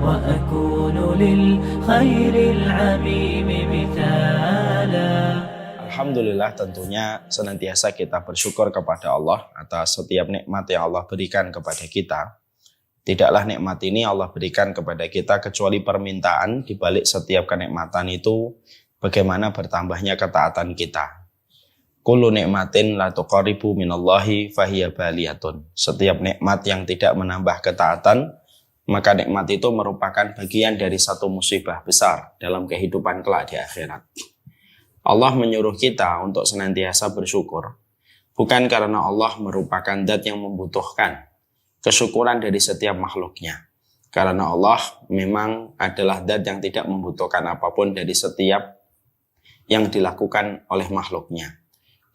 وأكون للخير العميم مثالا. Alhamdulillah, tentunya senantiasa kita bersyukur kepada Allah atas setiap nikmat yang Allah berikan kepada kita. Tidaklah nikmat ini Allah berikan kepada kita kecuali permintaan di balik setiap kenikmatan itu bagaimana bertambahnya ketaatan kita. Kullu nikmatin la tuqaribu minallahi fahiya baliyatun. Setiap nikmat yang tidak menambah ketaatan, maka nikmat itu merupakan bagian dari satu musibah besar dalam kehidupan kelak di akhirat. Allah menyuruh kita untuk senantiasa bersyukur, bukan karena Allah merupakan zat yang membutuhkan kesyukuran dari setiap makhluknya. Karena Allah memang adalah zat yang tidak membutuhkan apapun dari setiap yang dilakukan oleh makhluknya.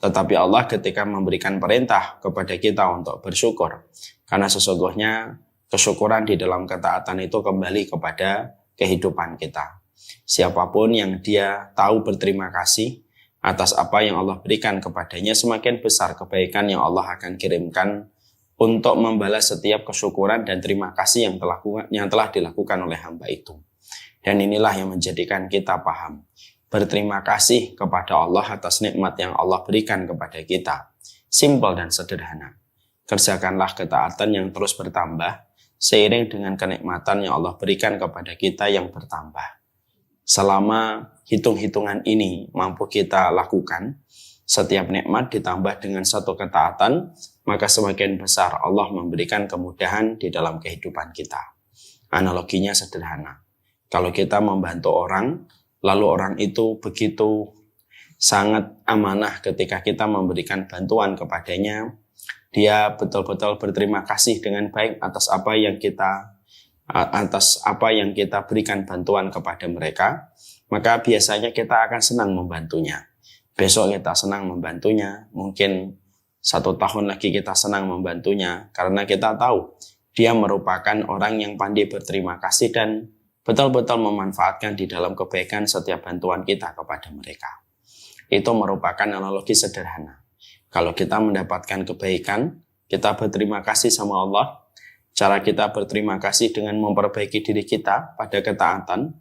Tetapi Allah ketika memberikan perintah kepada kita untuk bersyukur, karena sesungguhnya kesyukuran di dalam ketaatan itu kembali kepada kehidupan kita. Siapapun yang dia tahu berterima kasih atas apa yang Allah berikan kepadanya, semakin besar kebaikan yang Allah akan kirimkan untuk membalas setiap kesyukuran dan terima kasih yang telah dilakukan oleh hamba itu. Dan inilah yang menjadikan kita paham berterima kasih kepada Allah atas nikmat yang Allah berikan kepada kita. Simpel dan sederhana. Kerjakanlah ketaatan yang terus bertambah seiring dengan kenikmatan yang Allah berikan kepada kita yang bertambah. Selama hitung-hitungan ini mampu kita lakukan, setiap nikmat ditambah dengan satu ketaatan, maka semakin besar Allah memberikan kemudahan di dalam kehidupan kita. Analoginya sederhana. Kalau kita membantu orang, lalu orang itu begitu sangat amanah ketika kita memberikan bantuan kepadanya, dia betul-betul berterima kasih dengan baik atas apa yang kita berikan bantuan kepada mereka, maka biasanya kita akan senang membantunya. Besok kita senang membantunya, mungkin 1 tahun lagi kita senang membantunya, karena kita tahu dia merupakan orang yang pandai berterima kasih dan betul-betul memanfaatkan di dalam kebaikan setiap bantuan kita kepada mereka. Itu merupakan analogi sederhana. Kalau kita mendapatkan kebaikan, kita berterima kasih sama Allah. Cara kita berterima kasih dengan memperbaiki diri kita pada ketaatan,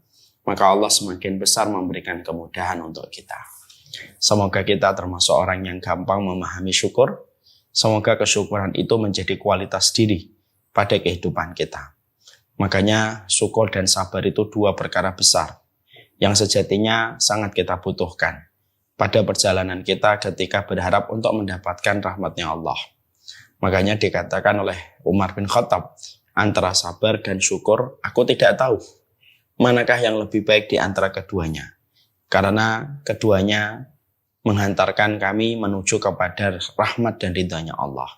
maka Allah semakin besar memberikan kemudahan untuk kita. Semoga kita termasuk orang yang gampang memahami syukur. Semoga kesyukuran itu menjadi kualitas diri pada kehidupan kita. Makanya syukur dan sabar itu 2 perkara besar yang sejatinya sangat kita butuhkan pada perjalanan kita ketika berharap untuk mendapatkan rahmatnya Allah. Makanya dikatakan oleh Umar bin Khattab, antara sabar dan syukur, aku tidak tahu manakah yang lebih baik di antara keduanya. Karena keduanya menghantarkan kami menuju kepada rahmat dan ridhanya Allah.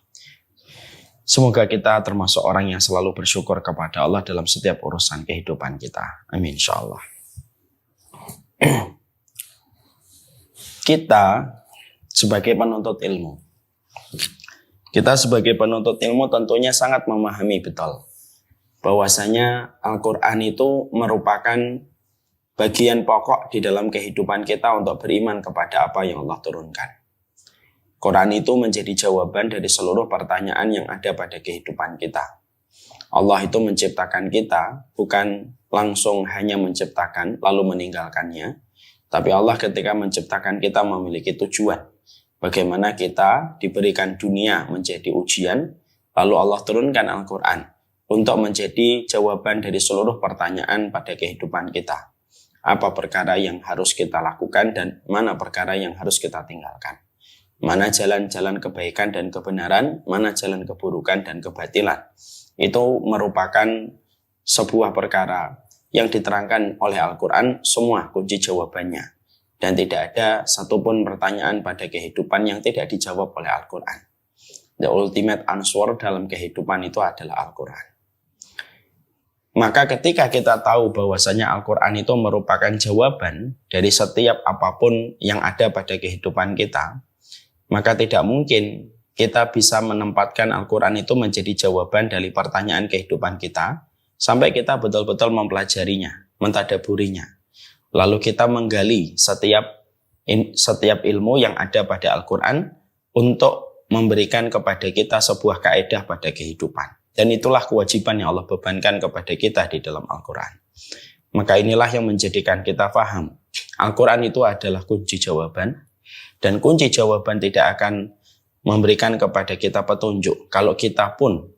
Semoga kita termasuk orang yang selalu bersyukur kepada Allah dalam setiap urusan kehidupan kita. Amin insyaallah. Kita sebagai penuntut ilmu tentunya sangat memahami betul bahwasanya Al-Quran itu merupakan bagian pokok di dalam kehidupan kita untuk beriman kepada apa yang Allah turunkan. Quran itu menjadi jawaban dari seluruh pertanyaan yang ada pada kehidupan kita. Allah itu menciptakan kita bukan langsung hanya menciptakan lalu meninggalkannya, tapi Allah ketika menciptakan kita memiliki tujuan. Bagaimana kita diberikan dunia menjadi ujian, lalu Allah turunkan Al-Quran untuk menjadi jawaban dari seluruh pertanyaan pada kehidupan kita. Apa perkara yang harus kita lakukan dan mana perkara yang harus kita tinggalkan. Mana jalan-jalan kebaikan dan kebenaran, mana jalan keburukan dan kebatilan. Itu merupakan sebuah perkara yang diterangkan oleh Al-Quran, semua kunci jawabannya. Dan tidak ada satupun pertanyaan pada kehidupan yang tidak dijawab oleh Al-Quran. The ultimate answer dalam kehidupan itu adalah Al-Quran. Maka ketika kita tahu bahwasanya Al-Quran itu merupakan jawaban dari setiap apapun yang ada pada kehidupan kita, maka tidak mungkin kita bisa menempatkan Al-Quran itu menjadi jawaban dari pertanyaan kehidupan kita sampai kita betul-betul mempelajarinya, mentadaburinya. Lalu kita menggali setiap ilmu yang ada pada Al-Quran untuk memberikan kepada kita sebuah kaidah pada kehidupan. Dan itulah kewajiban yang Allah bebankan kepada kita di dalam Al-Quran. Maka inilah yang menjadikan kita paham. Al-Quran itu adalah kunci jawaban. Dan kunci jawaban tidak akan memberikan kepada kita petunjuk kalau kita pun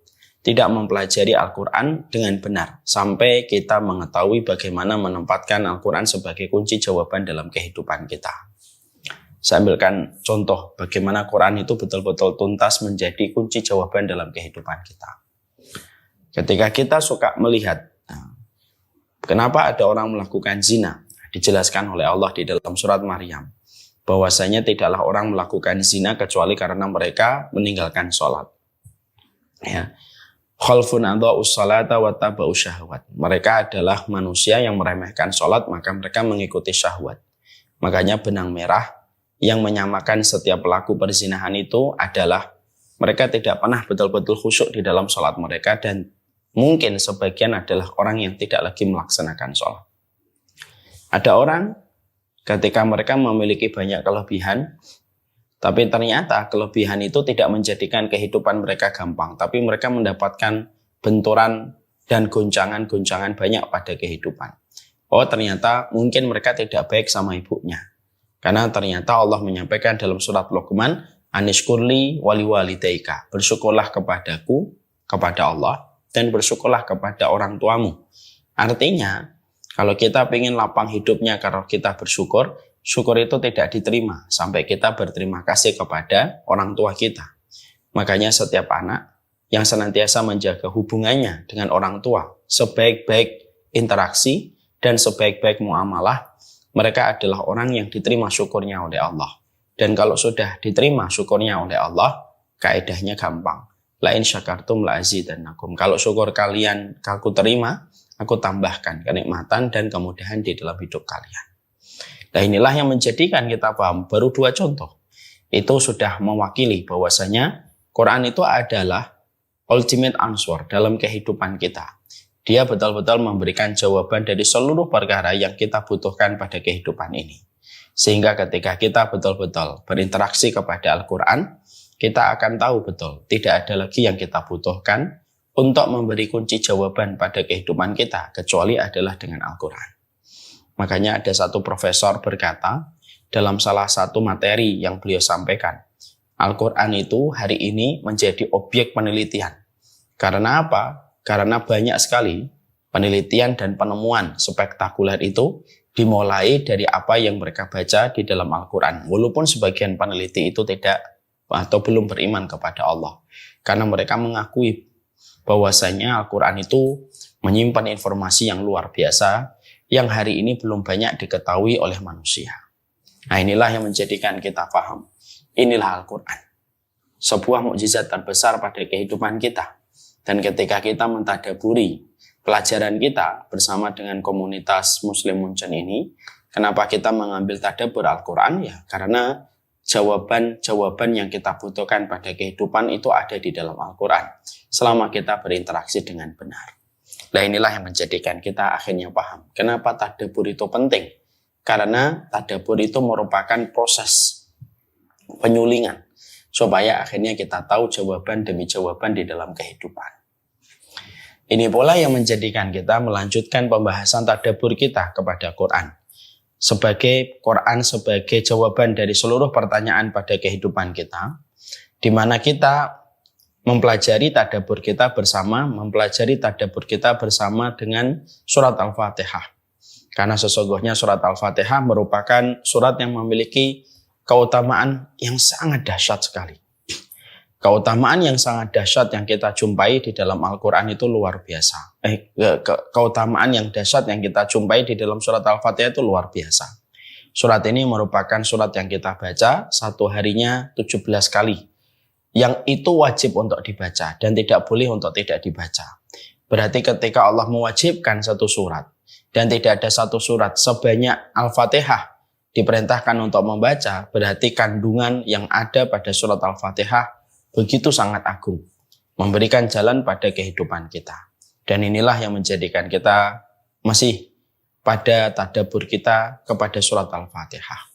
tidak mempelajari Al-Quran dengan benar. Sampai kita mengetahui bagaimana menempatkan Al-Quran sebagai kunci jawaban dalam kehidupan kita. Saya ambilkan contoh bagaimana Quran itu betul-betul tuntas menjadi kunci jawaban dalam kehidupan kita. Ketika kita suka melihat kenapa ada orang melakukan zina, dijelaskan oleh Allah di dalam surat Maryam bahwasanya tidaklah orang melakukan zina kecuali karena mereka meninggalkan sholat. Ya. Khalfun adha'us salata wa taba'u syahwat. Mereka adalah manusia yang meremehkan sholat, maka mereka mengikuti syahwat. Makanya benang merah yang menyamakan setiap pelaku perzinahan itu adalah mereka tidak pernah betul-betul khusyuk di dalam sholat mereka, dan mungkin sebagian adalah orang yang tidak lagi melaksanakan sholat. Ada orang ketika mereka memiliki banyak kelebihan, tapi ternyata kelebihan itu tidak menjadikan kehidupan mereka gampang, tapi mereka mendapatkan benturan dan goncangan-goncangan banyak pada kehidupan. Oh, ternyata mungkin mereka tidak baik sama ibunya. Karena ternyata Allah menyampaikan dalam surat Luqman, Anishkurli wali walidaika, bersyukurlah kepadaku, kepada Allah, dan bersyukurlah kepada orang tuamu. Artinya, kalau kita ingin lapang hidupnya karena kita bersyukur, syukur itu tidak diterima sampai kita berterima kasih kepada orang tua kita. Makanya setiap anak yang senantiasa menjaga hubungannya dengan orang tua, sebaik-baik interaksi dan sebaik-baik muamalah, mereka adalah orang yang diterima syukurnya oleh Allah. Dan kalau sudah diterima syukurnya oleh Allah, kaedahnya gampang. La in syakartum la azidannakum. Kalau syukur kalian aku terima, aku tambahkan kenikmatan dan kemudahan di dalam hidup kalian. Nah, inilah yang menjadikan kita paham. Baru 2 contoh. Itu sudah mewakili bahwasanya Quran itu adalah ultimate answer dalam kehidupan kita. Dia betul-betul memberikan jawaban dari seluruh perkara yang kita butuhkan pada kehidupan ini. Sehingga ketika kita betul-betul berinteraksi kepada Al-Quran, kita akan tahu betul, tidak ada lagi yang kita butuhkan untuk memberi kunci jawaban pada kehidupan kita, kecuali adalah dengan Al-Quran. Makanya ada satu profesor berkata, dalam salah satu materi yang beliau sampaikan, Al-Quran itu hari ini menjadi objek penelitian. Karena apa? Karena banyak sekali penelitian dan penemuan spektakuler itu dimulai dari apa yang mereka baca di dalam Al-Quran. Walaupun sebagian peneliti itu tidak atau belum beriman kepada Allah. Karena mereka mengakui bahwasanya Al-Quran itu menyimpan informasi yang luar biasa yang hari ini belum banyak diketahui oleh manusia. Nah, inilah yang menjadikan kita paham. Inilah Al-Quran. Sebuah mukjizat terbesar pada kehidupan kita. Dan ketika kita mentadaburi pelajaran kita bersama dengan komunitas Muslim Munchen ini, kenapa kita mengambil tadabbur Al-Quran? Ya, karena jawaban-jawaban yang kita butuhkan pada kehidupan itu ada di dalam Al-Quran. Selama kita berinteraksi dengan benar. Nah, inilah yang menjadikan kita akhirnya paham. Kenapa tadabbur itu penting? Karena tadabbur itu merupakan proses penyulingan. Supaya akhirnya kita tahu jawaban demi jawaban di dalam kehidupan. Ini pula yang menjadikan kita melanjutkan pembahasan tadabbur kita kepada Quran. Quran sebagai jawaban dari seluruh pertanyaan pada kehidupan kita. Di mana kita mempelajari tadabbur kita bersama dengan surat Al-Fatihah. Karena sesungguhnya surat Al-Fatihah merupakan surat yang memiliki keutamaan yang sangat dahsyat sekali. Keutamaan yang sangat dahsyat yang kita jumpai di dalam Al-Quran itu luar biasa. Keutamaan yang dahsyat yang kita jumpai di dalam surat Al-Fatihah itu luar biasa. Surat ini merupakan surat yang kita baca satu harinya 17 kali. Yang itu wajib untuk dibaca dan tidak boleh untuk tidak dibaca. Berarti ketika Allah mewajibkan satu surat dan tidak ada satu surat sebanyak Al-Fatihah diperintahkan untuk membaca, berarti kandungan yang ada pada surat Al-Fatihah begitu sangat agung, memberikan jalan pada kehidupan kita. Dan inilah yang menjadikan kita masih pada tadabbur kita kepada surat Al-Fatihah.